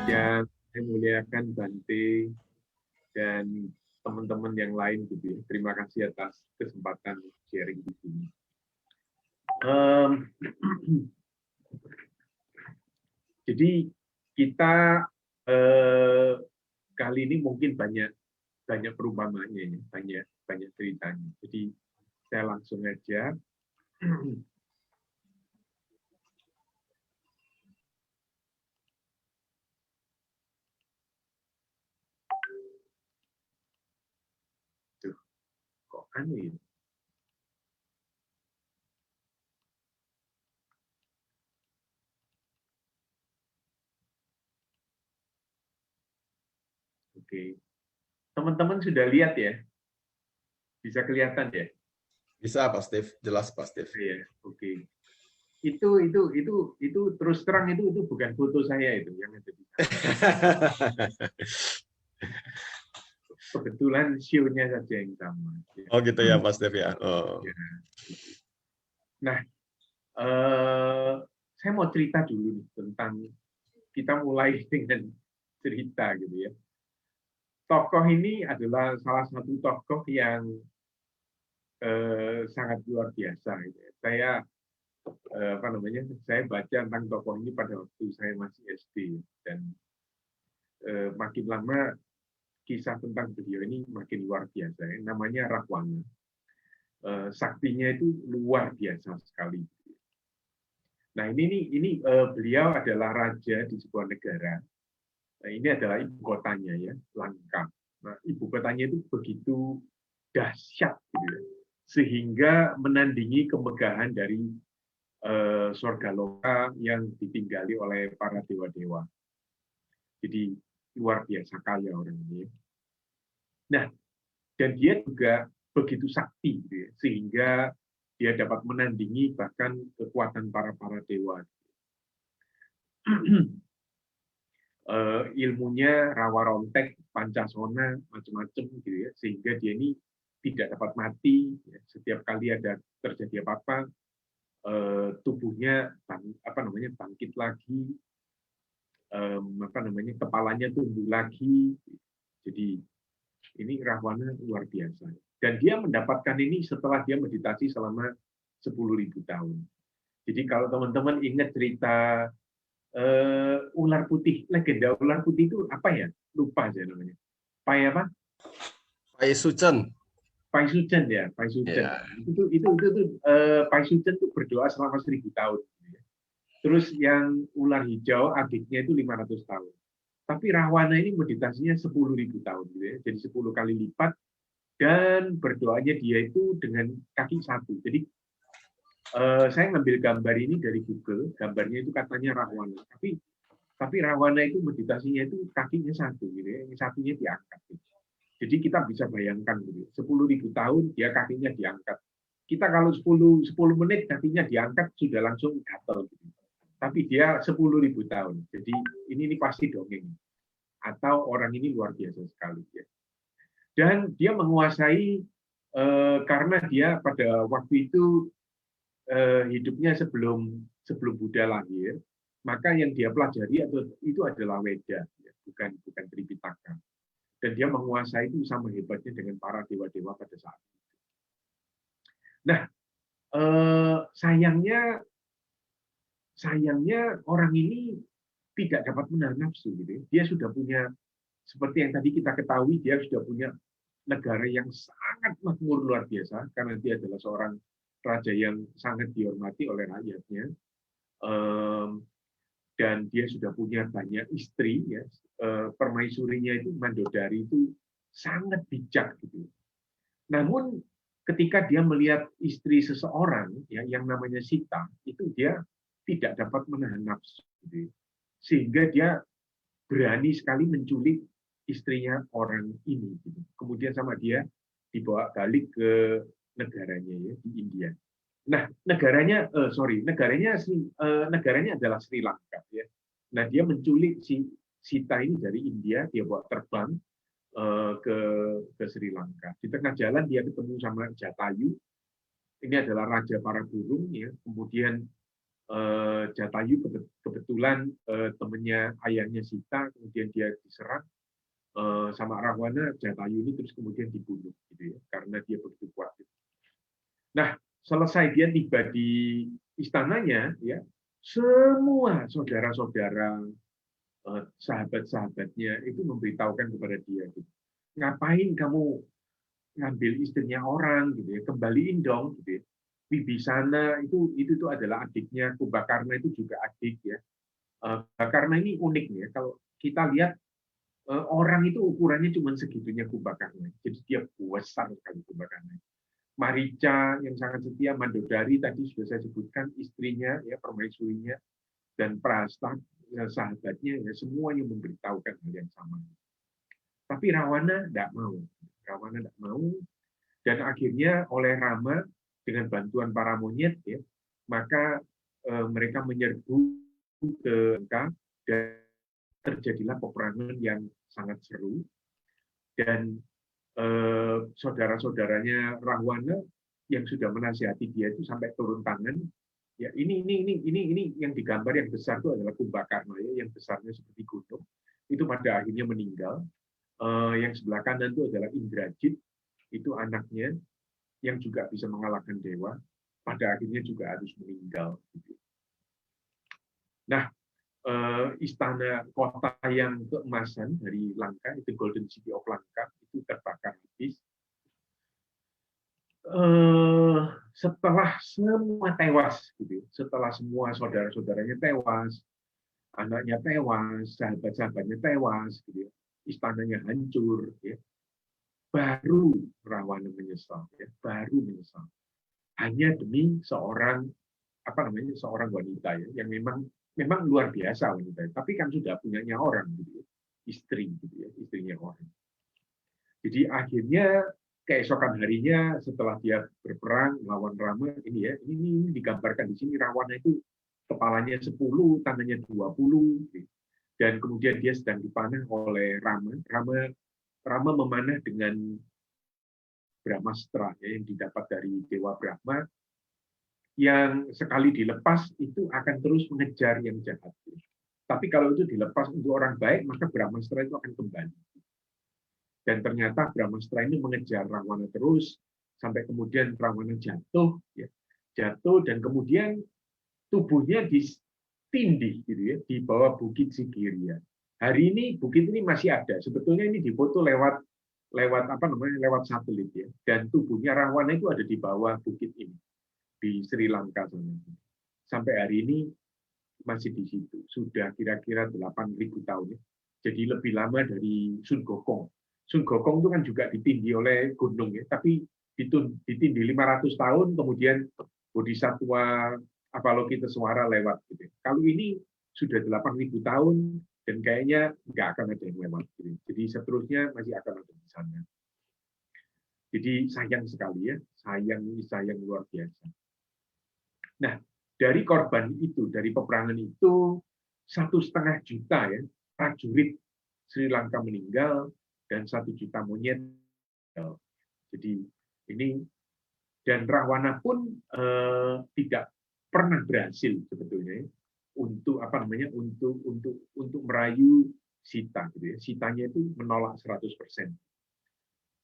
yang saya muliakan Bante dan teman-teman yang lain gitu ya. Terima kasih atas kesempatan sharing di sini. Jadi kita kali ini mungkin banyak perumpamannya, ya, banyak ceritanya. Jadi saya langsung aja. Tuh, kok aneh? Oke, teman-teman sudah lihat ya? Bisa kelihatan ya? Bisa Pak Steve, jelas Pak Steve. Ya, oke. Itu terus terang itu bukan foto saya itu yang ada di sana. Kebetulan show-nya saja yang sama. Oh gitu ya Pak Steve ya. Oh. Nah, saya mau cerita dulu nih tentang, kita mulai dengan cerita gitu ya. Tokoh ini adalah salah satu tokoh yang sangat luar biasa. Gitu ya. Saya saya baca tentang tokoh ini pada waktu saya masih SD, dan makin lama kisah tentang beliau ini makin luar biasa. Namanya Rahwana. Saktinya itu luar biasa sekali. Nah ini beliau adalah raja di sebuah negara. Nah, ini adalah ibu kotanya ya, Langka. Nah, ibu kotanya itu begitu dahsyat gitu ya, sehingga menandingi kemegahan dari surga loka yang ditinggali oleh para dewa-dewa. Jadi luar biasa kaya orang ini. Nah, dan dia juga begitu sakti gitu ya, sehingga dia dapat menandingi bahkan kekuatan para dewa. Ilmunya rawa rontek, pancasona, macam-macam gitu ya, sehingga dia ini tidak dapat mati ya. Setiap kali ada terjadi apa-apa, tubuhnya bangkit lagi, kepalanya tumbuh lagi. Jadi ini Rahwana luar biasa. Dan dia mendapatkan ini setelah dia meditasi selama 10.000 tahun. Jadi kalau teman-teman ingat cerita ular putih, legenda ular putih itu apa ya? Lupa saya namanya. Pai apa? Pai Sucen. Pai Sucen ya, Pai Sucen. Ya. Pai Sucen itu berdoa selama 1.000 tahun. Terus yang ular hijau adiknya itu 500 tahun. Tapi Rahwana ini meditasinya 10.000 tahun gitu ya. Jadi 10 kali lipat, dan berdoanya dia itu dengan kaki satu. Jadi saya ngambil gambar ini dari Google, gambarnya itu katanya Rahwana. Tapi Rahwana itu meditasinya itu kakinya satu gitu ya. Yang satunya diangkat. Gitu. Jadi kita bisa bayangkan gitu. 10.000 tahun dia kakinya diangkat. Kita kalau 10 menit kakinya diangkat sudah langsung gatel gitu. Tapi dia 10.000 tahun. Jadi ini pasti dongeng. Atau orang ini luar biasa sekali ya. Dan dia menguasai karena dia pada waktu itu hidupnya sebelum Buddha lahir, maka yang dia pelajari itu adalah Weda, ya, bukan Tripitaka. Dan dia menguasai itu sama hebatnya dengan para dewa-dewa pada saat itu. Nah, sayangnya orang ini tidak dapat menahan nafsu. Gitu. Dia sudah punya, seperti yang tadi kita ketahui, dia sudah punya negara yang sangat makmur luar biasa, karena dia adalah seorang raja yang sangat dihormati oleh rakyatnya. Dan dia sudah punya banyak istri, ya. Permaisurinya itu Mandodari itu sangat bijak gitu. Namun ketika dia melihat istri seseorang ya, yang namanya Sita, itu dia tidak dapat menahan nafsu gitu. Sehingga dia berani sekali menculik istrinya orang ini gitu. Kemudian sama dia dibawa balik ke negaranya ya, di India. Nah, negaranya adalah Sri Lanka ya. Nah, dia menculik si Sita ini dari India, dia bawa terbang ke Sri Lanka. Di tengah jalan dia ketemu sama Jatayu. Ini adalah raja para burung ya. Kemudian Jatayu kebetulan temennya ayahnya Sita, kemudian dia diserang sama Rahwana. Jatayu ini terus kemudian dibunuh gitu ya, karena dia begitu kuat. Nah, selesai dia tiba di istananya, ya semua saudara-saudara, sahabat-sahabatnya itu memberitahukan kepada dia, gitu, ngapain kamu ngambil istrinya orang, gitu ya, kembaliin dong, gitu ya. Wibisana itu tuh adalah adiknya, Kumbakarna itu juga adik ya. Kumbakarna ini unik ya, kalau kita lihat orang itu ukurannya cuma segitunya Kumbakarna, jadi dia besar sekali Kumbakarna. Marica yang sangat setia, Mandodari tadi sudah saya sebutkan, istrinya ya, permaisurinya, dan Prasta sahabatnya ya, semuanya memberitahukan hal yang sama. Tapi Rawana tidak mau. Rawana tidak mau, dan akhirnya oleh Rama dengan bantuan para monyet ya, maka mereka menyerbu ke Lanka dan terjadilah peperangan yang sangat seru, dan saudara-saudaranya Rahwana yang sudah menasihati dia itu sampai turun tangan. Ya, ini yang digambar yang besar itu adalah Kumbakarna ya, yang besarnya seperti gunung. Itu pada akhirnya meninggal. Yang sebelah kanan itu adalah Indrajit, itu anaknya yang juga bisa mengalahkan dewa. Pada akhirnya juga harus meninggal. Nah, istana kota yang keemasan dari Lanka, itu Golden City of Lanka, itu terbakar habis. Setelah semua tewas, gitu, setelah semua saudara-saudaranya tewas, anaknya tewas, sahabat-sahabatnya tewas, gitu, istananya hancur, ya, baru Rawana menyesal, ya, baru menyesal. Hanya demi seorang seorang wanita ya, yang memang luar biasa wanita, tapi kan sudah punyanya orang, gitu ya, istri, gitu ya, istrinya orang. Jadi akhirnya keesokan harinya setelah dia berperang melawan Rama, ini digambarkan di sini, Rawana itu kepalanya 10, tangannya 20, dan kemudian dia sedang dipanah oleh Rama. Rama memanah dengan Brahmastra ya, yang didapat dari Dewa Brahma, yang sekali dilepas itu akan terus mengejar yang jahat. Tapi kalau itu dilepas untuk orang baik, maka Brahmastra itu akan kembali. Dan ternyata Brahmastra ini mengejar Rahwana terus sampai kemudian Rahwana jatuh, ya, jatuh, dan kemudian tubuhnya ditindih gitu ya, di bawah Bukit Sigiriya. Hari ini bukit ini masih ada. Sebetulnya ini difoto lewat satelit ya. Dan tubuhnya Rahwana itu ada di bawah bukit ini di Sri Lanka sana. Sampai hari ini masih di situ. Sudah kira-kira 8.000 tahun ya. Jadi lebih lama dari Sun Gokong. Sun Gokong itu kan juga ditindih oleh gunung ya, tapi ditindih 500 tahun kemudian Bodhisattva Avalokitesvara lewat gitu. Kalau ini sudah 8.000 tahun dan kayaknya nggak akan ada yang lewat gitu. Jadi seterusnya masih akan ada di sana. Jadi sayang sekali ya, sayang luar biasa. Nah, dari korban itu, dari peperangan itu 1,5 juta ya prajurit Sri Lanka meninggal dan 1 juta monyet. Jadi ini, dan Rahwana pun tidak pernah berhasil sebetulnya ya, untuk merayu Sita gitu ya. Sitanya itu menolak 100%.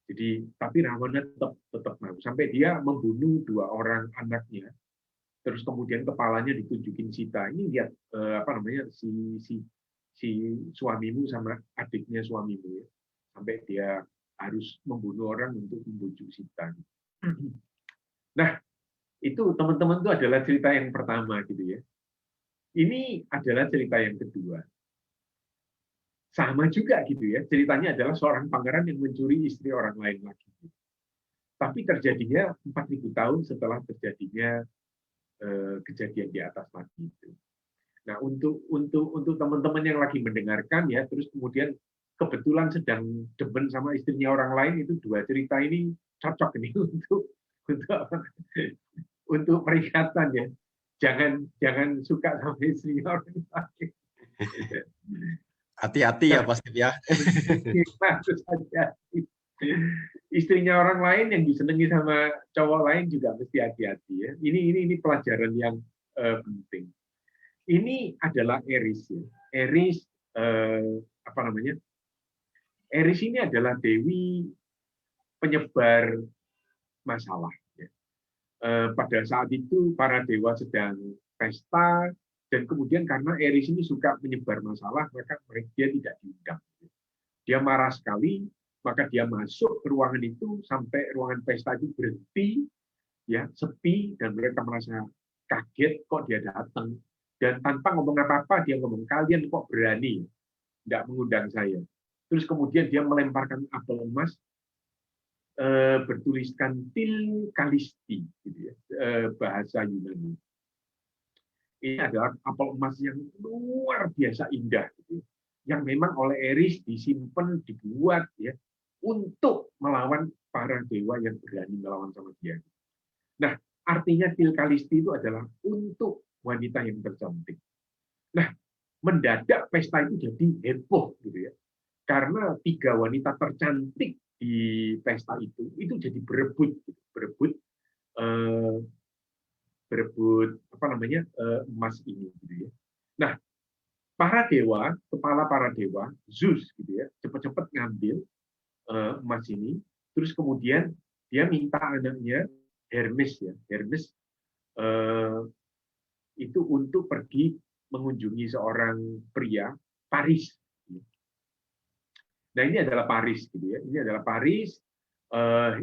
Jadi tapi Rahwana tetap mau, sampai dia membunuh 2 orang anaknya. Terus kemudian kepalanya ditunjukin Sita. Ini lihat si suamimu sama adiknya suamimu ya. Sampai dia harus membunuh orang untuk membujuk Sita. Nah, itu teman-teman itu adalah cerita yang pertama gitu ya. Ini adalah cerita yang kedua. Sama juga gitu ya. Ceritanya adalah seorang pangeran yang mencuri istri orang lain lagi. Tapi terjadinya 4.000 tahun setelah terjadinya kejadian di atas lagi itu. Nah, untuk teman-teman yang lagi mendengarkan ya, terus kemudian kebetulan sedang demen sama istrinya orang lain, itu 2 cerita ini cocok ini untuk peringatan ya. Jangan suka sama istrinya orang lain. Hati-hati ya Pak Steve ya. Harus hati-hati. Istrinya orang lain yang disenangi sama cowok lain juga mesti hati-hati ya. Ini pelajaran yang penting. Ini adalah Eris ya. Eris apa namanya? Eris ini adalah dewi penyebar masalah. Ya. Pada saat itu para dewa sedang pesta dan kemudian karena Eris ini suka menyebar masalah, maka dia tidak diundang. Dia marah sekali, maka dia masuk ke ruangan itu sampai ruangan pesta itu berhenti, ya sepi dan mereka merasa kaget kok dia datang dan tanpa ngomong apa-apa dia ngomong kalian kok berani tidak mengundang saya. Terus kemudian dia melemparkan apel emas bertuliskan til kalisti, gitu ya, bahasa Yunani. Ini adalah apel emas yang luar biasa indah, gitu, yang memang oleh Eris disimpan, dibuat ya untuk melawan para dewa yang berani melawan sama dia. Nah, artinya til kalisti itu adalah untuk wanita yang tercantik. Nah, mendadak pesta itu jadi heboh, gitu ya, karena 3 wanita tercantik di pesta itu jadi berebut apa namanya emas ini, gitu ya. Nah, kepala para dewa, Zeus, gitu ya, cepat-cepat ngambil emas ini, terus kemudian dia minta anaknya Hermes ya, Hermes itu untuk pergi mengunjungi seorang pria, Paris. Nah, ini adalah Paris, gitu ya. Ini adalah Paris.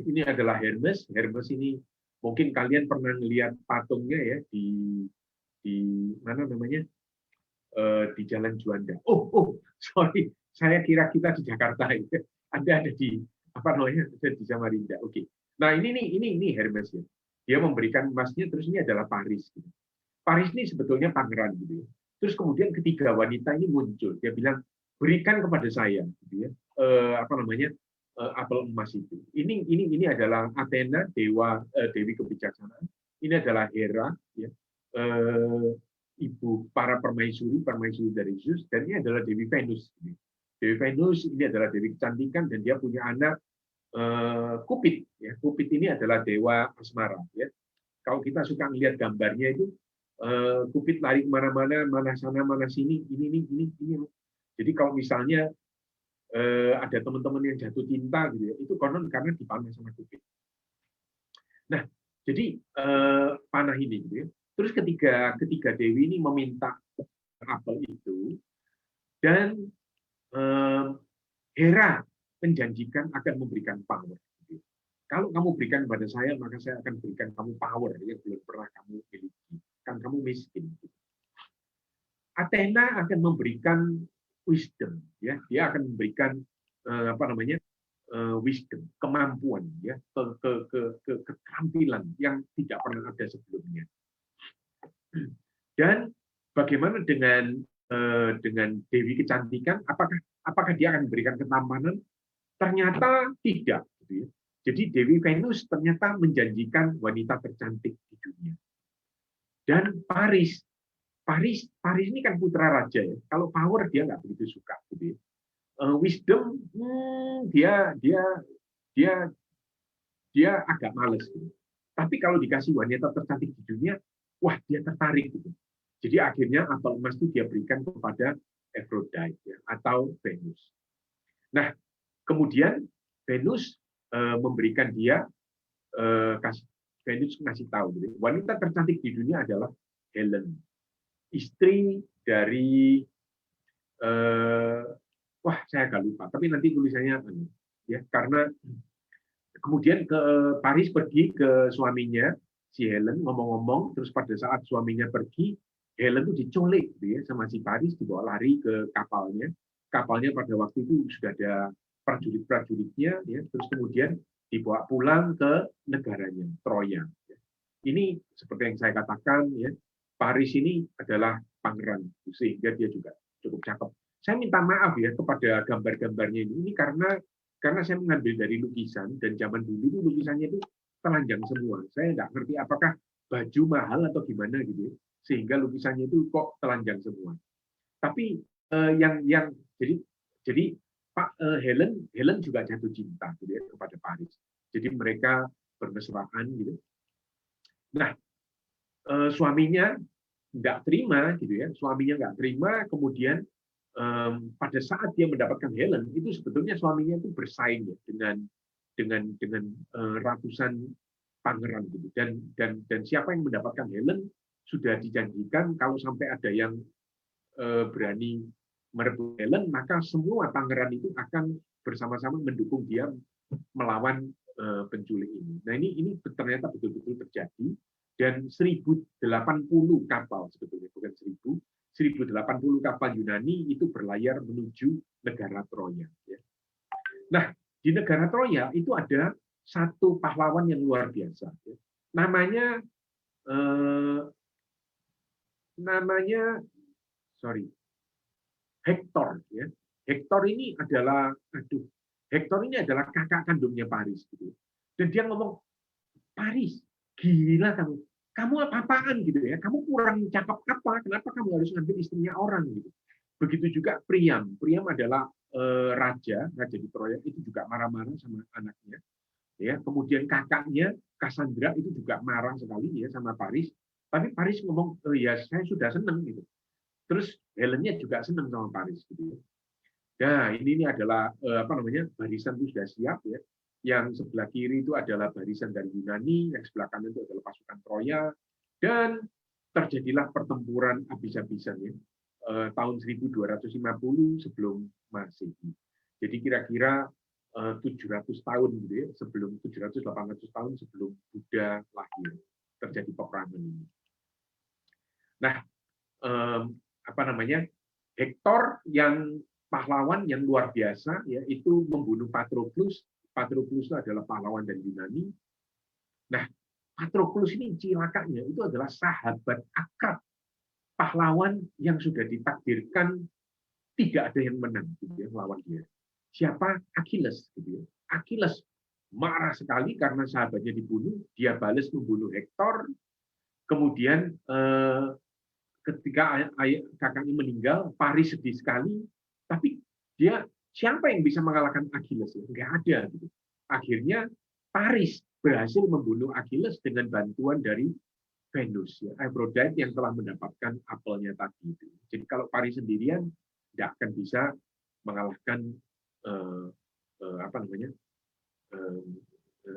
Ini adalah Hermes. Hermes ini mungkin kalian pernah melihat patungnya ya di mana namanya di Jalan Juanda. Sorry, saya kira kita di Jakarta. Ada di apa namanya di Samarinda. Oke. Nah ini Hermes ya. Dia memberikan emasnya. Terus ini adalah Paris. Gitu. Paris ini sebetulnya pangeran gitu ya. Terus kemudian ketiga wanita ini muncul. Dia bilang berikan kepada saya, gitu ya. Apa namanya apel emas itu. Ini adalah Athena, dewi kebijaksanaan. Ini adalah Hera, ya, ibu para permaisuri dari Zeus, dan ini adalah Dewi Venus. Dewi Venus ini adalah dewi kecantikan dan dia punya anak Cupid. Ya. Cupid ini adalah dewa asmara. Ya. Kalau kita suka melihat gambarnya itu, Cupid lari kemana-mana, mana sana, mana sini, ini. Jadi kalau misalnya ada teman-teman yang jatuh cinta, gitu ya, itu konon karena dipanah sama Cupid. Nah, jadi panah ini, gitu ya. Terus ketiga dewi ini meminta apel itu, dan Hera menjanjikan akan memberikan power. Gitu. Kalau kamu berikan kepada saya, maka saya akan berikan kamu power yang belum pernah kamu miliki. Kan kamu miskin. Athena akan memberikan wisdom, ya, dia akan memberikan apa namanya wisdom, kemampuan, ya, keterampilan yang tidak pernah ada sebelumnya. Dan bagaimana dengan Dewi Kecantikan? Apakah dia akan memberikan ketampanan? Ternyata tidak. Gitu ya. Jadi Dewi Venus ternyata menjanjikan wanita tercantik di dunia. Dan Paris ini kan putra raja ya. Kalau power dia nggak begitu suka. Gitu ya. Wisdom dia agak males. Gitu. Tapi kalau dikasih wanita tercantik di dunia, wah dia tertarik. Gitu. Jadi akhirnya apel emas itu dia berikan kepada Aphrodite ya, atau Venus. Nah, kemudian Venus memberikan dia Venus ngasih tahu, gitu. Wanita tercantik di dunia adalah Helen, istri dari wah saya agak lupa, tapi nanti tulisannya ya, karena kemudian ke Paris pergi ke suaminya si Helen, ngomong-ngomong, terus pada saat suaminya pergi, Helen itu diculik gitu ya, sama si Paris, dibawa lari ke kapalnya. Kapalnya pada waktu itu sudah ada prajurit-prajuritnya, ya, terus kemudian dibawa pulang ke negaranya, Troya. Ini seperti yang saya katakan, ya, Paris ini adalah pangeran, sehingga dia juga cukup cakep. Saya minta maaf ya kepada gambar-gambarnya ini karena saya mengambil dari lukisan, dan zaman dulu itu lukisannya itu telanjang semua. Saya nggak ngerti apakah baju mahal atau gimana gitu, sehingga lukisannya itu kok telanjang semua. Tapi jadi Pak Helen juga jatuh cinta gitu ya, kepada Paris. Jadi mereka bermesraan gitu. Nah, suaminya nggak terima gitu ya, suaminya nggak terima, kemudian pada saat dia mendapatkan Helen itu sebetulnya suaminya itu bersaing ya, dengan ratusan pangeran gitu, dan siapa yang mendapatkan Helen sudah dijanjikan kalau sampai ada yang berani merebut Helen, maka semua pangeran itu akan bersama-sama mendukung dia melawan penculik ini. Nah, ini ternyata betul-betul terjadi, dan 1080 kapal sebetulnya, bukan 1080 kapal Yunani itu berlayar menuju negara Troya. Nah, di negara Troya itu ada satu pahlawan yang luar biasa. Namanya sorry, Hektor. Hektor ini adalah kakak kandungnya Paris. Dan dia ngomong, Paris, gila kamu. Kamu apa-apaan gitu ya? Kamu kurang cakep apa? Kenapa kamu harus ngambil istrinya orang gitu? Begitu juga Priam. Priam adalah raja di Troya, itu juga marah-marah sama anaknya. Ya, kemudian kakaknya Cassandra itu juga marah sekali ya sama Paris. Tapi Paris ngomong, ya saya sudah senang gitu. Terus Helennya juga senang sama Paris gitu ya. Nah, ini adalah barisan itu sudah siap ya. Yang sebelah kiri itu adalah barisan dari Yunani, yang sebelah kanan itu adalah pasukan Troya, dan terjadilah pertempuran habis-habisan ya, tahun 1250 sebelum Masehi. Jadi kira-kira 700 tahun gitu ya, sebelum 700-800 tahun sebelum Buddha lahir terjadi peperangan ini. Nah, Hektor yang pahlawan yang luar biasa ya, itu membunuh Patroclus. Patroclus itu adalah pahlawan dari Yunani. Nah, Patroclus ini cilakanya itu adalah sahabat akrab pahlawan yang sudah ditakdirkan tidak ada yang menang gitu ya, melawan dia. Siapa? Achilles gitu ya. Achilles marah sekali karena sahabatnya dibunuh, dia balas membunuh Hektor. Kemudian ketika kakaknya meninggal, Paris sedih sekali, tapi dia siapa yang bisa mengalahkan Achilles? Nggak ada. Gitu. Akhirnya Paris berhasil membunuh Achilles dengan bantuan dari Venus, ya, Aphrodite yang telah mendapatkan apelnya tadi. Itu. Jadi kalau Paris sendirian nggak akan bisa mengalahkan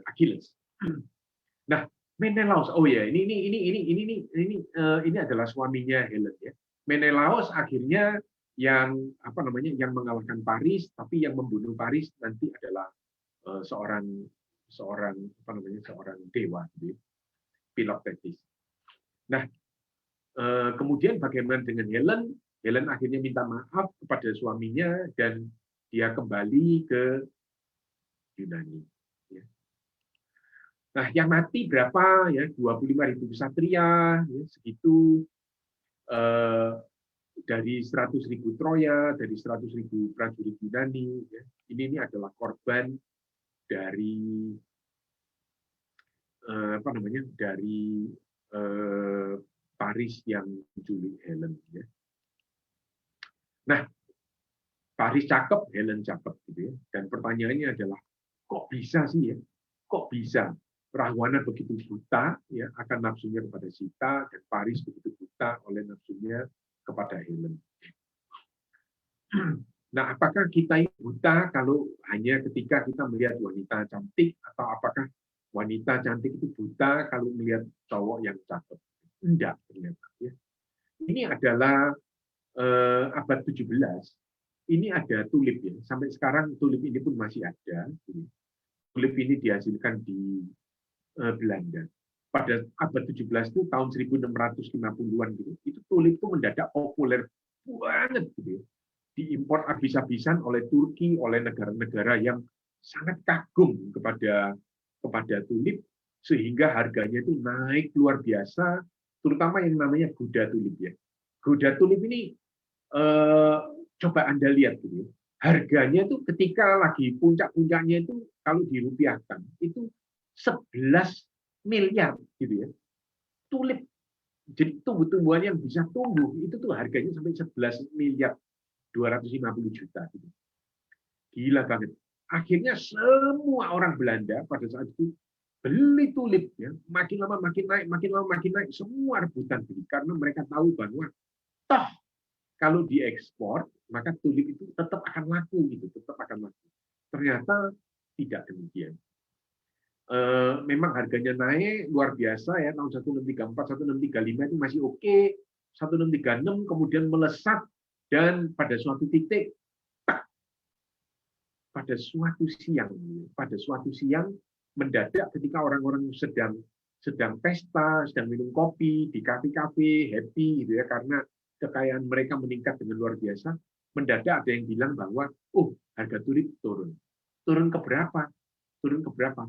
Achilles. Nah, Menelaus, oh ya, ini adalah suaminya Helen ya. Menelaus akhirnya yang mengalahkan Paris, tapi yang membunuh Paris nanti adalah seorang dewa, Philoctetes. Nah, kemudian bagaimana dengan Helen? Helen akhirnya minta maaf kepada suaminya dan dia kembali ke Yunani. Nah, yang mati berapa ya? 25.000 ksatria, ya, segitu. Dari 100.000 Troya, dari 100.000 prajurit Yunani. Ya. Ini adalah korban dari dari Paris yang menculik Helen. Ya. Nah, Paris cakep, Helen cakep, gitu ya. Dan pertanyaannya adalah, kok bisa sih ya? Kok bisa? Rahwana begitu buta ya akan nafsunya kepada Sita, dan Paris begitu buta oleh nafsunya kepada Helen. Nah, apakah kita buta kalau hanya ketika kita melihat wanita cantik, atau apakah wanita cantik itu buta kalau melihat cowok yang cakep? Enggak, ternyata. Ya. Ini adalah abad 17. Ini ada tulip ya. Sampai sekarang tulip ini pun masih ada. Tulip ini dihasilkan di Belanda. Pada abad 17 itu tahun 1650-an gitu. Itu tulip itu mendadak populer banget gitu. Diimpor habis-habisan oleh Turki, oleh negara-negara yang sangat kagum kepada tulip, sehingga harganya itu naik luar biasa, terutama yang namanya Gouda tulip ya. Gouda tulip ini coba Anda lihat gitu. Harganya itu ketika lagi puncak-puncaknya itu kalau dirupiahkan itu 11 miliar gitu ya. Tulip, jadi tumbuh-tumbuhan yang bisa tumbuh itu tuh harganya sampai 11 miliar 250 juta gitu. Gila banget. Akhirnya semua orang Belanda pada saat itu beli tulip, ya, makin lama makin naik, makin lama makin naik, semua rebutan beli karena mereka tahu bahwa toh kalau diekspor maka tulip itu tetap akan laku gitu, tetap akan laku. Ternyata tidak demikian. Memang harganya naik luar biasa ya, tahun 1634, 1635 itu masih oke, 1636 kemudian melesat dan pada suatu titik, pada suatu siang mendadak ketika orang-orang sedang pesta, sedang minum kopi di kafe-kafe, happy gitu ya, karena kekayaan mereka meningkat dengan luar biasa, mendadak ada yang bilang bahwa harga tulip turun. Turun ke berapa?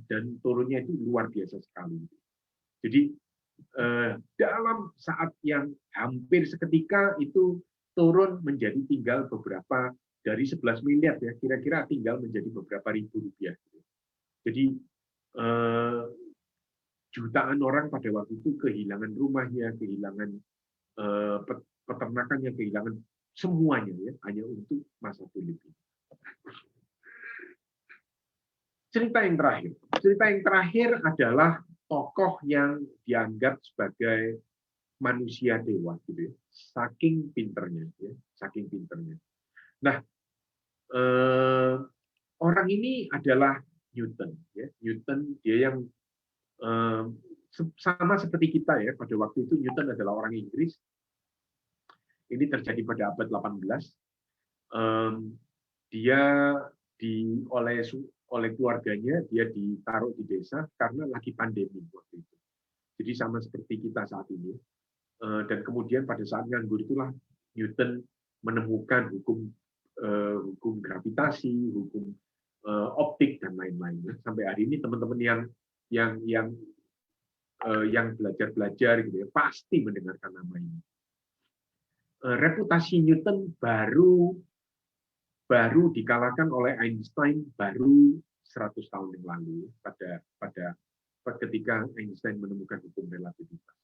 Dan turunnya itu luar biasa sekali. Jadi dalam saat yang hampir seketika itu turun menjadi tinggal beberapa, dari 11 miliar ya, kira-kira tinggal menjadi beberapa ribu rupiah. Jadi jutaan orang pada waktu itu kehilangan rumahnya, kehilangan peternakannya, kehilangan semuanya ya, hanya untuk masa tulip ini. Cerita yang terakhir adalah tokoh yang dianggap sebagai manusia dewa, gitu ya. Saking pinternya, ya, saking pinternya. Nah, orang ini adalah Newton, ya. Newton dia yang sama seperti kita ya, pada waktu itu Newton adalah orang Inggris. Ini terjadi pada abad 18. Dia oleh keluarganya dia ditaruh di desa karena lagi pandemi waktu itu. Jadi sama seperti kita saat ini. Dan kemudian pada saat nganggur itulah Newton menemukan hukum gravitasi, hukum optik dan lain-lain. Sampai hari ini teman-teman yang belajar gitu ya pasti mendengarkan nama ini. Reputasi Newton baru dikalahkan oleh Einstein baru 100 tahun yang lalu pada ketika Einstein menemukan hukum relativitas.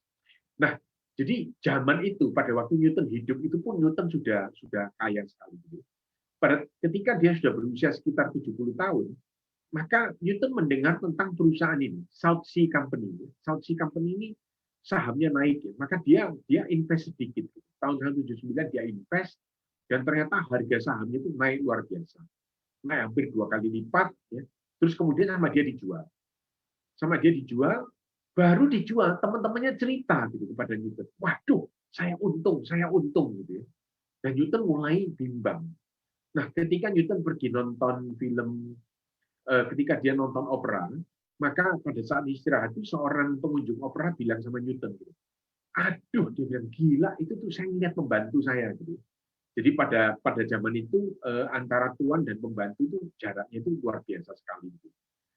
Nah, jadi zaman itu pada waktu Newton hidup itu pun Newton sudah kaya sekali. Ketika dia sudah berusia sekitar 70 tahun, maka Newton mendengar tentang perusahaan ini, South Sea Company. South Sea Company ini sahamnya naik, ya. Maka dia invest sedikit. Tahun 1979 dia invest, dan ternyata harga sahamnya itu naik luar biasa. Naik hampir 2 kali lipat. Ya. Terus kemudian sama dia dijual, baru dijual, teman-temannya cerita gitu kepada Newton. Waduh, saya untung gitu ya. Dan Newton mulai bimbang. Nah, ketika Newton pergi nonton film, ketika dia nonton opera, maka pada saat istirahat itu seorang pengunjung opera bilang sama Newton, gitu, aduh, dia bilang, gila, itu tuh saya lihat pembantu saya. Gitu. Jadi pada zaman itu antara tuan dan pembantu itu jaraknya itu luar biasa sekali. Gitu.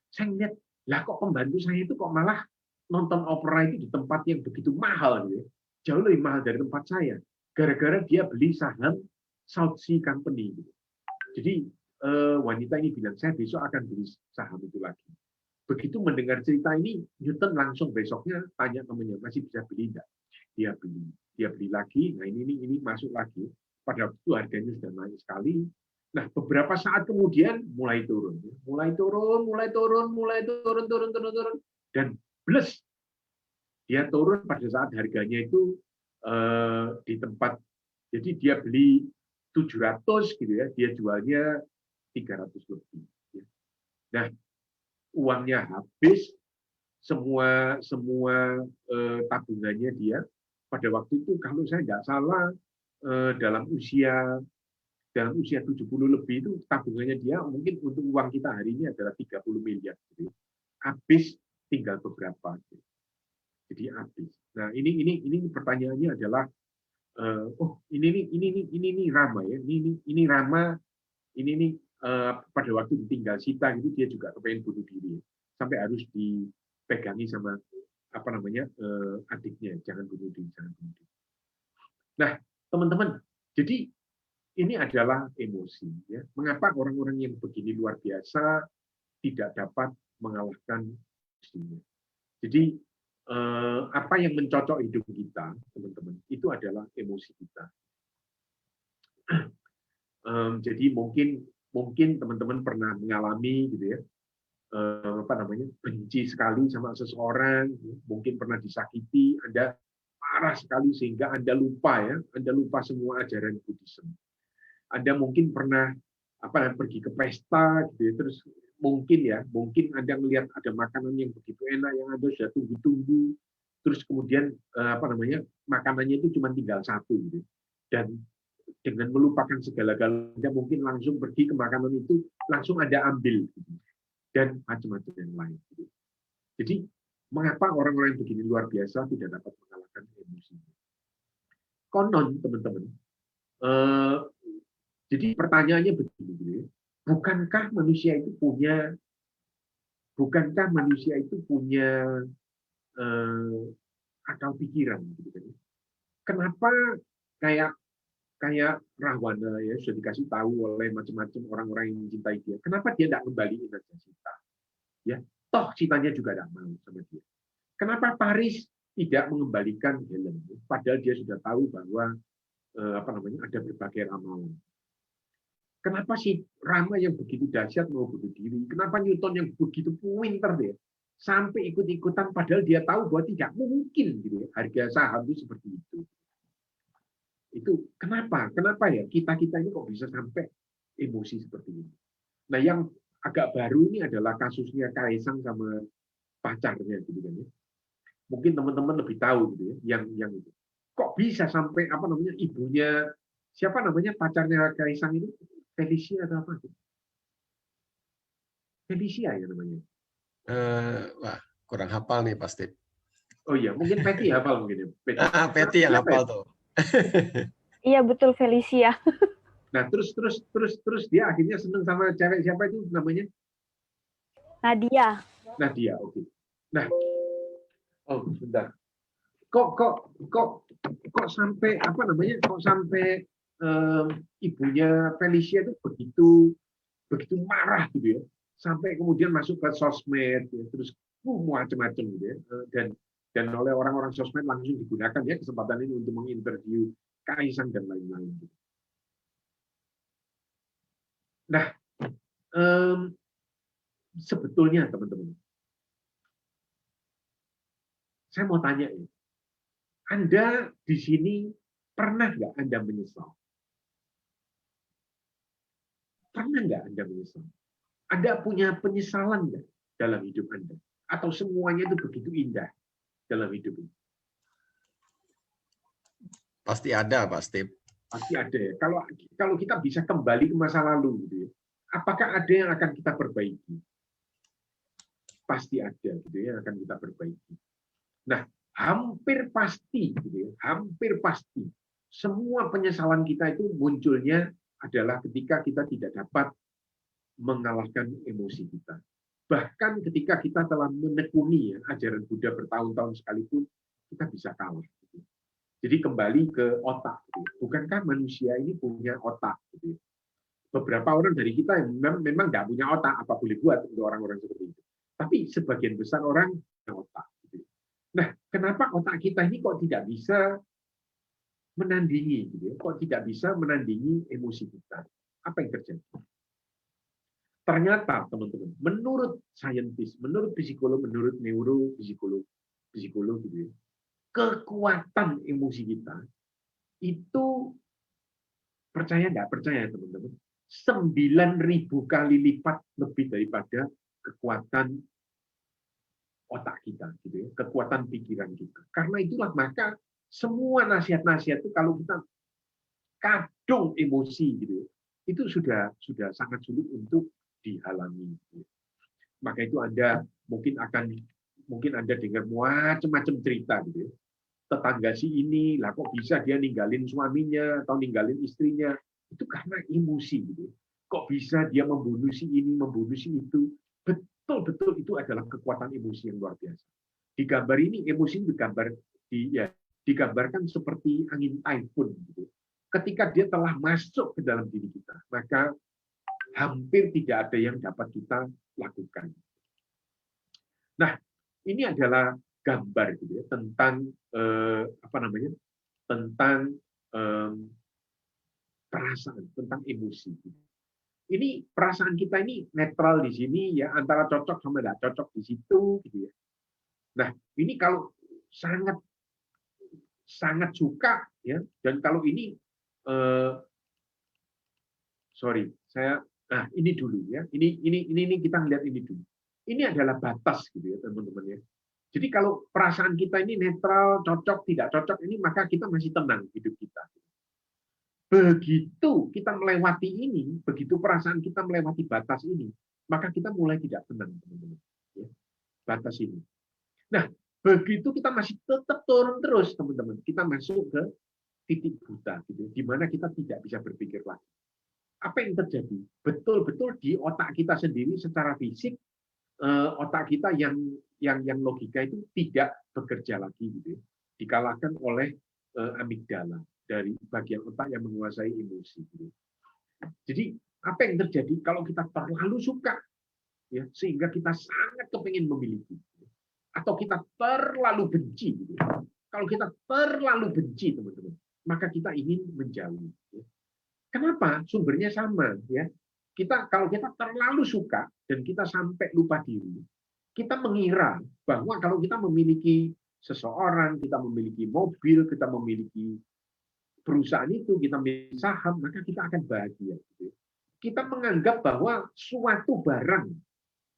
Saya lihat, lah kok pembantu saya itu kok malah nonton opera itu di tempat yang begitu mahal, gitu. Jauh lebih mahal dari tempat saya. Gara-gara dia beli saham South Sea Company. Gitu. Jadi wanita ini bilang, saya besok akan beli saham itu lagi. Begitu mendengar cerita ini, Newton langsung besoknya tanya temannya, masih bisa beli enggak? Dia beli lagi. Nah ini masuk lagi. Pada waktu itu harganya sudah naik sekali. Nah beberapa saat kemudian mulai turun, dan bless, dia turun pada saat harganya itu di tempat. Jadi dia beli 700 gitu ya, dia jualnya 300 lebih. Nah, uangnya habis, semua tabungannya dia pada waktu itu kalau saya nggak salah dalam usia 70 lebih itu tabungannya dia mungkin untuk uang kita hari ini adalah 30 miliar. Gitu. Habis tinggal beberapa. Gitu. Jadi habis. Nah, ini pertanyaannya adalah ini Rama ya. Ini Rama ini pada waktu ditinggal Sita gitu dia juga kepengen bunuh diri sampai harus dipegangi sama adiknya, jangan bunuh diri. Nah teman-teman, jadi ini adalah emosi ya. Mengapa orang-orang yang begini luar biasa tidak dapat mengalahkan emosinya? Jadi apa yang mencocok hidup kita teman-teman itu adalah emosi kita. Jadi mungkin teman-teman pernah mengalami gitu ya, apa namanya, benci sekali sama seseorang, mungkin pernah disakiti, Anda marah sekali sehingga Anda lupa ya, Anda lupa semua ajaran Buddhisme. Anda mungkin pernah pergi ke pesta gitu ya, terus mungkin Anda melihat ada makanan yang begitu enak yang Anda sudah tunggu-tunggu, terus kemudian makanannya itu cuma tinggal satu gitu. Dan dengan melupakan segala-galanya mungkin langsung pergi ke makanan itu, langsung Anda ambil gitu. Dan macam-macam yang lain gitu. Jadi mengapa orang-orang yang begini luar biasa tidak dapat mengalahkan emosinya? Konon teman-teman, jadi pertanyaannya begini, gitu ya. Bukankah manusia itu punya akal pikiran, gitu kan? Kenapa kayak Rahwana ya sudah dikasih tahu oleh macam-macam orang-orang yang mencintai dia, kenapa dia tidak kembaliin aja Sita? Ya, toh Citanya juga tidak mau sama dia. Kenapa Paris tidak mengembalikan Helen? Padahal dia sudah tahu bahwa ada berbagai ramalan. Kenapa sih Rama yang begitu dahsyat mau bunuh diri? Kenapa Newton yang begitu pinter dia sampai ikut-ikutan padahal dia tahu bahwa tidak mungkin gitu ya, harga saham itu seperti itu. Itu kenapa? Kenapa ya kita ini kok bisa sampai emosi seperti ini? Nah, yang agak baru ini adalah kasusnya Kaisang sama pacarnya gitu kan ya. Mungkin teman-teman lebih tahu gitu ya, yang itu. Kok bisa sampai ibunya siapa namanya pacarnya Kaisang itu? Felicia atau apa? Felicia ya namanya. Wah, kurang hafal nih pasti. Oh iya, mungkin Patty hafal mungkin ya. Patty yang hafal tuh. Iya betul, Felicia. Nah, terus dia akhirnya seneng sama cewek siapa itu namanya? Nadia. Nadia, oke. Nah, oh sebentar. Kok sampai Kok sampai ibunya Felicia itu begitu marah gitu ya, sampai kemudian masuk ke sosmed ya, terus macam-macam gitu ya, dan oleh orang-orang sosmed langsung digunakan ya kesempatan ini untuk menginterview Kaisang dan lain-lain. Nah, sebetulnya teman-teman, saya mau tanya ya, Anda di sini pernah nggak Anda menyesal? Pernah nggak Anda menyesal? Anda punya penyesalan nggak dalam hidup Anda? Atau semuanya itu begitu indah dalam hidup ini? Pasti ada, Pak Steve. Pasti ada ya. Kalau kita bisa kembali ke masa lalu, gitu ya, apakah ada yang akan kita perbaiki? Pasti ada, gitu ya, yang akan kita perbaiki. Nah, hampir pasti, gitu ya, hampir pasti semua penyesalan kita itu munculnya adalah ketika kita tidak dapat mengalahkan emosi kita. Bahkan ketika kita telah menekuni ya, ajaran Buddha bertahun-tahun sekalipun, kita bisa kalah. Gitu. Jadi kembali ke otak. Gitu. Bukankah manusia ini punya otak? Gitu. Beberapa orang dari kita yang memang nggak punya otak, apa boleh buat untuk orang-orang seperti itu. Tapi sebagian besar orang punya otak. Gitu. Nah, kenapa otak kita ini kok tidak bisa menandingi? Gitu. Kok tidak bisa menandingi emosi kita? Apa yang terjadi? Ternyata, teman-teman, menurut saintis, menurut psikolog, menurut neuropsikolog, gitu ya, kekuatan emosi kita itu, percaya nggak percaya teman-teman, 9.000 kali lipat lebih daripada kekuatan otak kita, gitu ya, kekuatan pikiran kita. Karena itulah maka semua nasihat-nasihat itu kalau kita kadung emosi, gitu ya, itu sudah sangat sulit untuk dihalangi. Maka itu Anda mungkin Anda dengar macam-macam cerita gitu ya. Tetangga si ini lah kok bisa dia ninggalin suaminya atau ninggalin istrinya, itu karena emosi gitu. Kok bisa dia membunuh si ini, membunuh si itu. Betul-betul itu adalah kekuatan emosi yang luar biasa. Di gambar ini emosi digambarkan seperti angin typhoon gitu. Ketika dia telah masuk ke dalam diri kita, maka hampir tidak ada yang dapat kita lakukan. Nah, ini adalah gambar gitu ya, tentang tentang perasaan, tentang emosi. ini perasaan kita ini netral di sini ya, antara cocok sama nggak cocok di situ gitu ya. Nah, ini kalau sangat sangat suka ya, dan kalau ini sorry, ini dulu ya. Ini kita lihat ini dulu. Ini adalah batas gitu ya, teman-teman ya. Jadi kalau perasaan kita ini netral, cocok, tidak cocok, ini maka kita masih tenang hidup kita. Begitu kita melewati ini, begitu perasaan kita melewati batas ini, maka kita mulai tidak tenang, teman-teman. Ya, batas ini. Nah, begitu kita masih tetap turun terus, teman-teman. Kita masuk ke titik buta, gitu, di mana kita tidak bisa berpikir lagi. Apa yang terjadi? Betul-betul di otak kita sendiri secara fisik, otak kita yang logika itu tidak bekerja lagi, gitu, dikalahkan oleh amigdala dari bagian otak yang menguasai emosi. Gitu. Jadi apa yang terjadi kalau kita terlalu suka, ya, sehingga kita sangat kepingin memiliki, atau kita terlalu benci, gitu. Kalau kita terlalu benci, teman-teman, maka kita ingin menjauhi. Ya. Kenapa? Sumbernya sama, ya. Kalau kita terlalu suka dan kita sampai lupa diri, kita mengira bahwa kalau kita memiliki seseorang, kita memiliki mobil, kita memiliki perusahaan itu, kita memiliki saham, maka kita akan bahagia. Kita menganggap bahwa suatu barang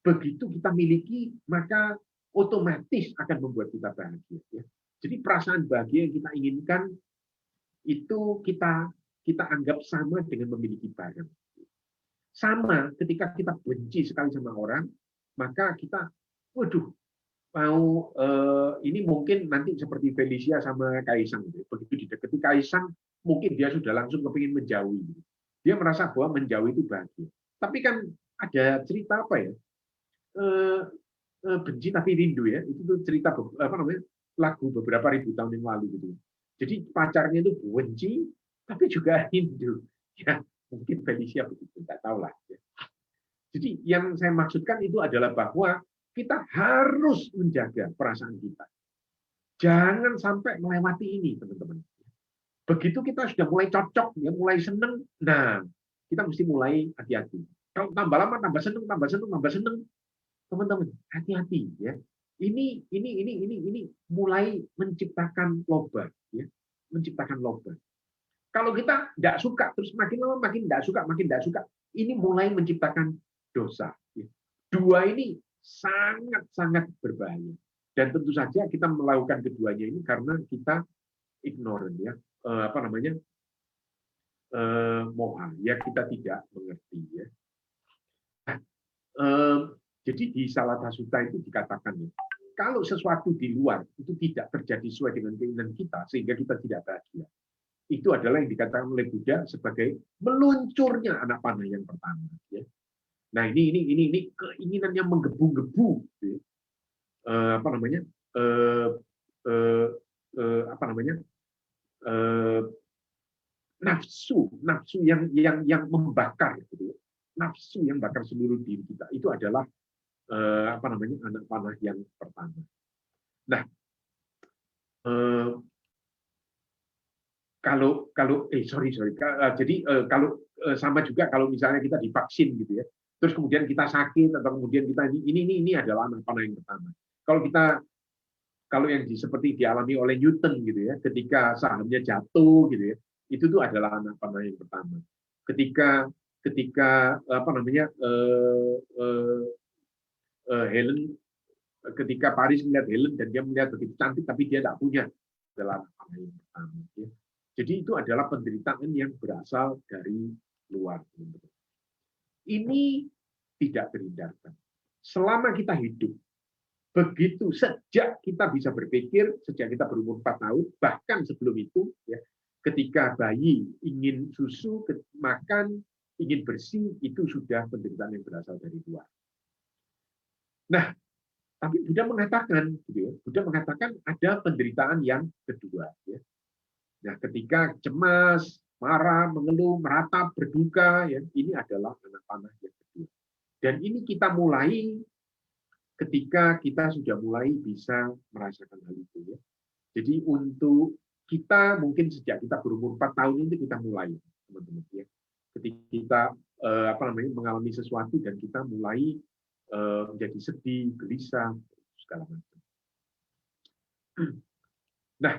begitu kita miliki, maka otomatis akan membuat kita bahagia. Jadi perasaan bahagia yang kita inginkan itu kita anggap sama dengan memiliki barang. Sama ketika kita benci sekali sama orang, maka kita, waduh, mau ini mungkin nanti seperti Felicia sama Kaisang, begitu didekati Kaisang, mungkin dia sudah langsung kepingin menjauhi. Dia merasa bahwa menjauhi itu bahagia. Tapi kan ada cerita apa ya? Benci tapi rindu ya. Itu tuh cerita apa namanya? Lagu beberapa ribu tahun yang lalu gitu. Jadi pacarnya itu benci tapi juga rindu. Ya, mungkin Felicia begitu, enggak tahu lah. Jadi yang saya maksudkan itu adalah bahwa kita harus menjaga perasaan kita. Jangan sampai melewati ini, teman-teman. Begitu kita sudah mulai cocok, ya, mulai seneng, nah kita mesti mulai hati-hati. Kalau tambah lama tambah seneng, teman-teman, hati-hati ya. Ini mulai menciptakan lobang, ya, menciptakan lobang. Kalau kita tidak suka, terus makin lama makin tidak suka, ini mulai menciptakan dosa. Ya. Dua ini sangat-sangat berbahaya. Dan tentu saja kita melakukan keduanya ini karena kita ignorant, ya, moha, ya, kita tidak mengerti, ya. Nah, jadi di Salatha Sutta itu dikatakan, ya, kalau sesuatu di luar itu tidak terjadi sesuai dengan keinginan kita sehingga kita tidak bahagia, itu adalah yang dikatakan oleh Buddha sebagai meluncurnya anak panah yang pertama, ya. Nah, ini keinginan yang menggebu-gebu, ya. Nafsu yang membakar, gitu. Nafsu yang bakar seluruh diri kita itu adalah anak panah yang pertama. Nah, jadi kalau sama juga kalau misalnya kita divaksin gitu ya, terus kemudian kita sakit atau kemudian kita ini adalah anak panah yang pertama. Kalau yang seperti dialami oleh Newton gitu ya, ketika sahamnya jatuh gitu ya, itu tuh adalah anak panah yang pertama. Ketika Helen, ketika Paris melihat Helen dan dia melihat begitu cantik tapi dia tidak punya, adalah anak panah yang pertama. Ya. Jadi itu adalah penderitaan yang berasal dari luar. Ini tidak terhindarkan. Selama kita hidup, begitu sejak kita bisa berpikir, sejak kita berumur 4 tahun, bahkan sebelum itu, ya, ketika bayi ingin susu, makan, ingin bersih, itu sudah penderitaan yang berasal dari luar. Nah, tapi Buddha mengatakan, gitu ya, Buddha mengatakan ada penderitaan yang kedua. Ya. Nah, ketika cemas, marah, mengeluh, meratap, berduka, ya, ini adalah anak panah yang kedua. Dan ini kita mulai ketika kita sudah mulai bisa merasakan hal itu. Ya. Jadi untuk kita mungkin sejak kita berumur 4 tahun itu kita mulai, teman-teman. Ya. Ketika kita mengalami sesuatu dan kita mulai menjadi sedih, gelisah, segala macam. Nah,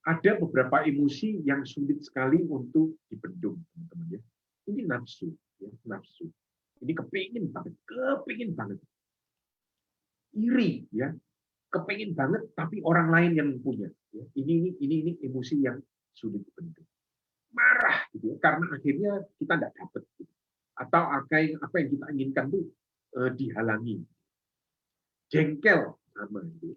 ada beberapa emosi yang sulit sekali untuk dibendung, teman-teman ya. Ini nafsu, ya, nafsu. Ini kepingin banget. Iri, ya, kepingin banget, tapi orang lain yang punya. Ya. Ini emosi yang sulit dibendung. Marah, gitu ya, karena akhirnya kita tidak dapat. Gitu. Atau apa yang kita inginkan itu dihalangi. Jengkel, sama. Gitu.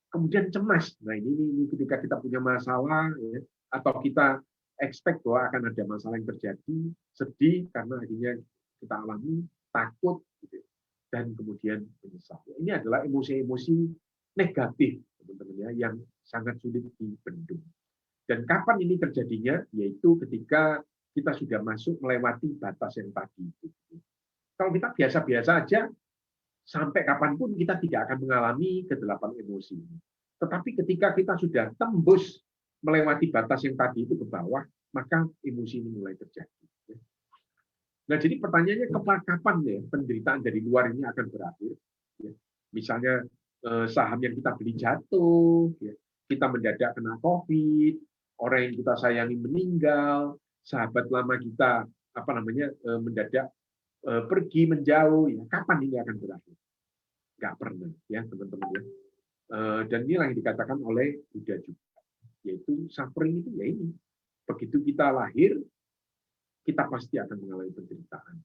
Kemudian cemas. Nah ini ketika kita punya masalah, ya, atau kita expect bahwa akan ada masalah yang terjadi, sedih karena akhirnya kita alami, takut, gitu, dan kemudian menyesal. Ini adalah emosi-emosi negatif, teman-teman ya, yang sangat sulit dibendung. Dan kapan ini terjadinya? Yaitu ketika kita sudah masuk melewati batas yang tadi. Kalau kita biasa-biasa aja, sampai kapanpun kita tidak akan mengalami kedelapan emosi. Tetapi ketika kita sudah tembus melewati batas yang tadi itu ke bawah, maka emosi ini mulai terjadi. Nah, jadi pertanyaannya kapan ya penderitaan dari luar ini akan berakhir? Misalnya saham yang kita beli jatuh, kita mendadak kena COVID, orang yang kita sayangi meninggal, sahabat lama kita mendadak pergi menjauh, ya kapan ini akan berakhir? Nggak pernah, ya teman-teman ya. Dan inilah yang dikatakan oleh Buddha juga, yaitu suffering itu ya ini. Begitu kita lahir, kita pasti akan mengalami penderitaan.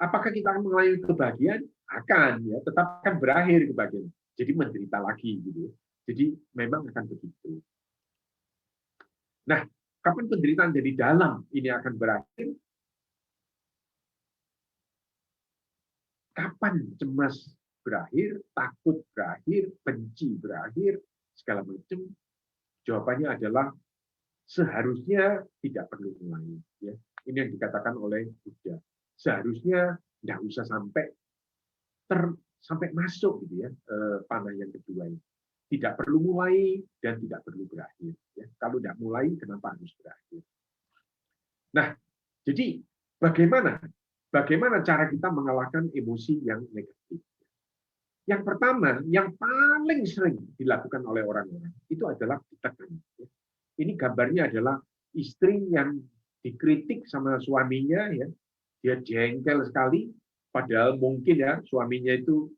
Apakah kita akan mengalami kebahagiaan? Akan, ya, tetap akan berakhir kebahagiaan. Jadi menderita lagi, gitu. Jadi memang akan begitu. Nah, kapan penderitaan dari dalam ini akan berakhir? Kapan cemas berakhir, takut berakhir, benci berakhir, segala macam? Jawabannya adalah seharusnya tidak perlu mulai. Ya. Ini yang dikatakan oleh Buddha. Seharusnya tidak usah sampai masuk gitu ya panah yang kedua ini. Tidak perlu mulai dan tidak perlu berakhir. Ya. Kalau tidak mulai, kenapa harus berakhir? Nah, jadi bagaimana cara kita mengalahkan emosi yang negatif? Yang pertama, yang paling sering dilakukan oleh orang-orang itu adalah ditekan. Ini gambarnya adalah istri yang dikritik sama suaminya, ya, dia jengkel sekali, padahal mungkin ya suaminya itu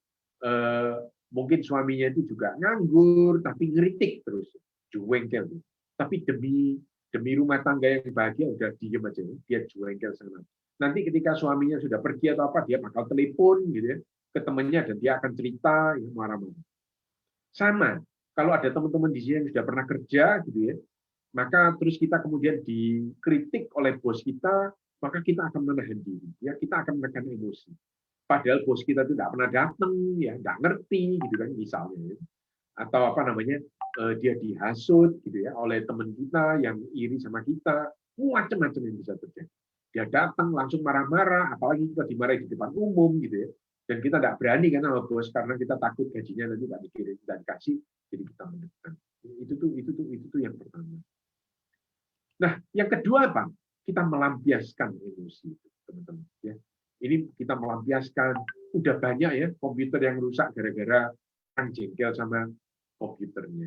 juga nganggur, tapi ngeritik terus, jengkel. Tapi demi rumah tangga yang bahagia udah diem aja, dia jengkel sana. Nanti ketika suaminya sudah pergi atau apa, dia bakal telepon gitu ya ke temannya dan dia akan cerita ya, marah-marah. Sama, kalau ada teman-teman di sini yang sudah pernah kerja gitu ya, maka terus kita kemudian dikritik oleh bos kita, maka kita akan menahan diri, ya kita akan menekan emosi. Padahal bos kita itu tidak pernah datang, ya nggak ngerti gitu kan misalnya, ya. Atau dia dihasut gitu ya oleh teman kita yang iri sama kita, macam-macam yang bisa terjadi. Dia datang langsung marah-marah, apalagi kita dimarahi di depan umum gitu ya. Dan kita tidak berani kan sama bos karena kita takut gajinya nanti tidak dikirim dan dikasih, jadi kita menekan. Itu yang pertama. Nah, yang kedua apa? Kita melampiaskan emosi, teman-teman. Ya. Ini kita melampiaskan. Udah banyak ya komputer yang rusak gara-gara orang jengkel sama komputernya.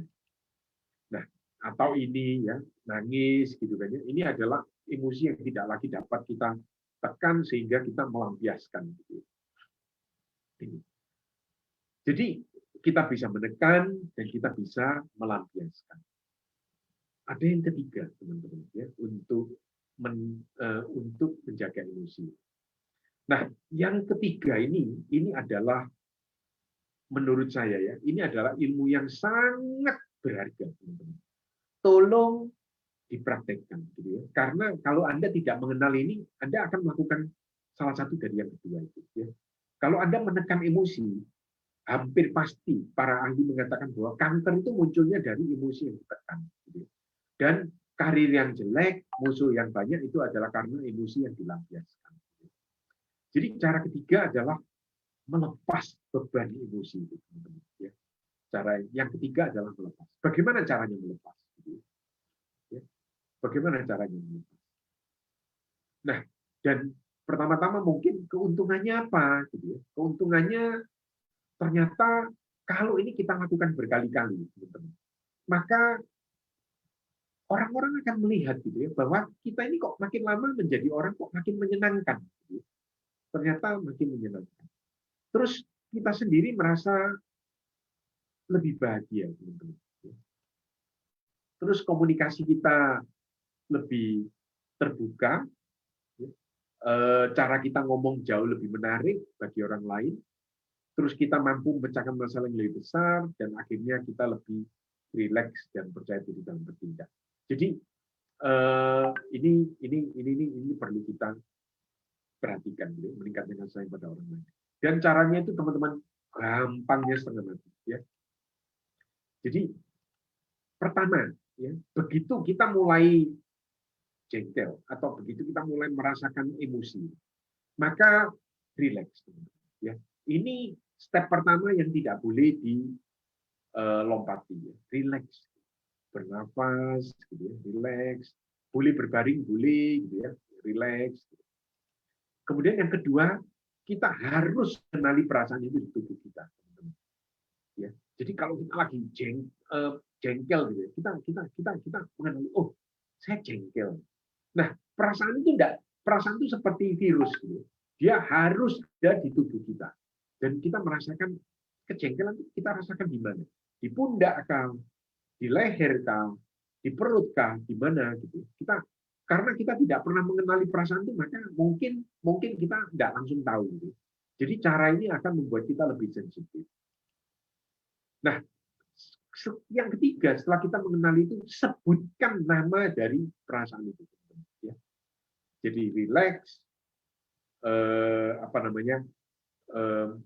Nah, atau ini ya nangis gitu kan ya. Ini adalah emosi yang tidak lagi dapat kita tekan sehingga kita melampiaskan. Gitu. Jadi kita bisa menekan dan kita bisa melampiaskan. Ada yang ketiga, teman-teman, ya, untuk menjaga emosi. Nah, yang ketiga ini adalah menurut saya ya, ini adalah ilmu yang sangat berharga, teman-teman. Tolong dipraktekkan, gitu ya. Karena kalau Anda tidak mengenal ini, Anda akan melakukan salah satu dari yang kedua itu. Ya. Kalau Anda menekan emosi, hampir pasti para ahli mengatakan bahwa kanker itu munculnya dari emosi yang ditekan. Gitu ya. Dan karir yang jelek, musuh yang banyak itu adalah karena emosi yang dilampiaskan. Jadi cara ketiga adalah melepas beban emosi itu, teman-teman. Ya. Cara yang ketiga adalah melepas. Bagaimana caranya melepas? Ya. Bagaimana caranya melepas? Nah, Dan pertama-tama mungkin keuntungannya apa? Gitu ya. Keuntungannya ternyata kalau ini kita lakukan berkali-kali, teman-teman, maka orang-orang akan melihat gitu ya bahwa kita ini kok makin lama menjadi orang kok makin menyenangkan. Gitu ya. Ternyata makin menyenangkan. Terus kita sendiri merasa lebih bahagia, teman-teman. Terus komunikasi kita lebih terbuka, cara kita ngomong jauh lebih menarik bagi orang lain, terus kita mampu memecahkan masalah yang lebih besar, dan akhirnya kita lebih rileks dan percaya diri dalam bertindak. Jadi ini perlu kita perhatikan, meningkatkan kasih sayang pada orang lain. Dan caranya itu teman-teman gampangnya setengah mati. Ya. Jadi pertama, ya, begitu kita mulai jengkel atau begitu kita mulai merasakan emosi, maka rileks. Ya. Ini step pertama yang tidak boleh dilompati. Ya. Rileks, bernafas, gitu ya. Rileks, boleh berbaring, boleh, gitu ya. Rileks. Kemudian yang kedua, kita harus kenali perasaan itu di tubuh kita. Ya. Jadi kalau kita lagi jengkel, gitu ya, kita mengenali, oh, saya jengkel. Nah, perasaan itu seperti virus, gitu. Dia harus ada di tubuh kita, dan kita merasakan kejengkelan. Kita rasakan di mana? Di pundak kah, di leher kah, di perut kah, di mana? Gitu. Karena kita tidak pernah mengenali perasaan itu, maka mungkin kita tidak langsung tahu. Gitu. Jadi cara ini akan membuat kita lebih sensitif. Nah, yang ketiga, setelah kita mengenali itu, sebutkan nama dari perasaan itu. Ya. Jadi rileks,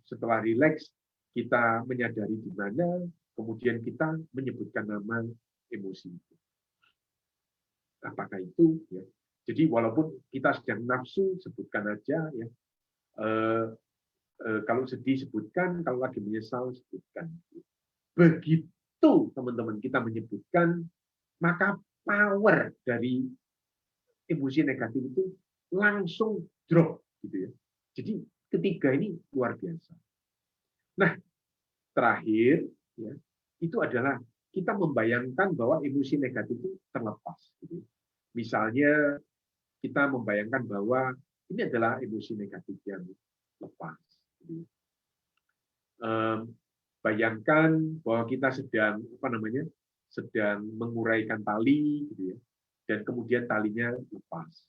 setelah rileks kita menyadari di mana, kemudian kita menyebutkan nama emosi itu. Apakah itu? Ya. Jadi walaupun kita sedang nafsu, sebutkan aja. Ya. Kalau sedih sebutkan, kalau lagi menyesal sebutkan. Begitu teman-teman kita menyebutkan, maka power dari emosi negatif itu langsung drop, gitu ya. Jadi ketiga ini luar biasa. Nah, terakhir ya, itu adalah kita membayangkan bahwa emosi negatif itu terlepas. Gitu. Misalnya kita membayangkan bahwa ini adalah emosi negatif yang lepas. Gitu. Bayangkan bahwa kita sedang sedang menguraikan tali, gitu ya, dan kemudian talinya lepas.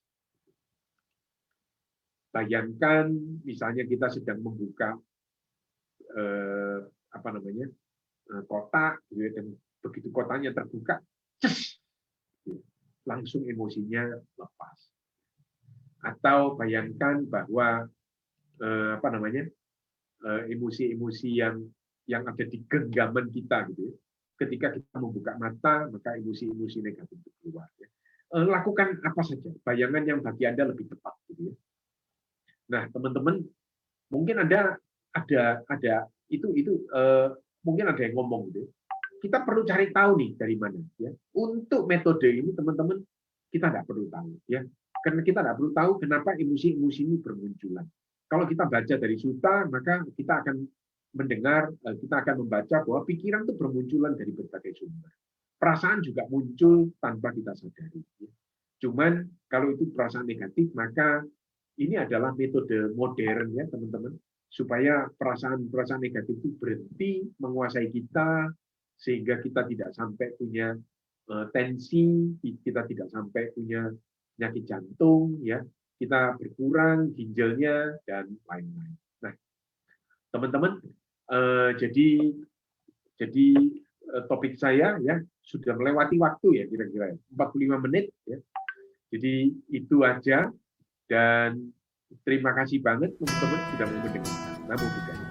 Bayangkan misalnya kita sedang membuka kotak, gitu ya, dan begitu kotaknya terbuka, langsung emosinya lepas. Atau bayangkan bahwa emosi-emosi yang ada di genggaman kita, gitu ya. Ketika kita membuka mata, maka emosi-emosi negatif itu keluar. Ya. Lakukan apa saja, bayangan yang bagi Anda lebih tepat, gitu ya. Nah, teman-teman, mungkin mungkin ada yang ngomong, gitu ya. Kita perlu cari tahu nih dari mana. Ya. Untuk metode ini, teman-teman, kita tidak perlu tahu, ya. Karena kita tidak perlu tahu kenapa emosi-emosi ini bermunculan. Kalau kita baca dari Sutta, maka kita akan mendengar, kita akan membaca bahwa pikiran itu bermunculan dari berbagai sumber. Perasaan juga muncul tanpa kita sadari. Cuman kalau itu perasaan negatif, maka ini adalah metode modern ya teman-teman, supaya perasaan-perasaan negatif itu berhenti menguasai kita, sehingga kita tidak sampai punya tensi, kita tidak sampai punya penyakit jantung, ya, kita berkurang ginjalnya dan lain-lain. Nah, teman-teman. Jadi topik saya ya sudah melewati waktu ya kira-kira 45 menit ya. Jadi itu aja, dan terima kasih banget teman-teman sudah mau mendengarkan. Namo Buddhaya.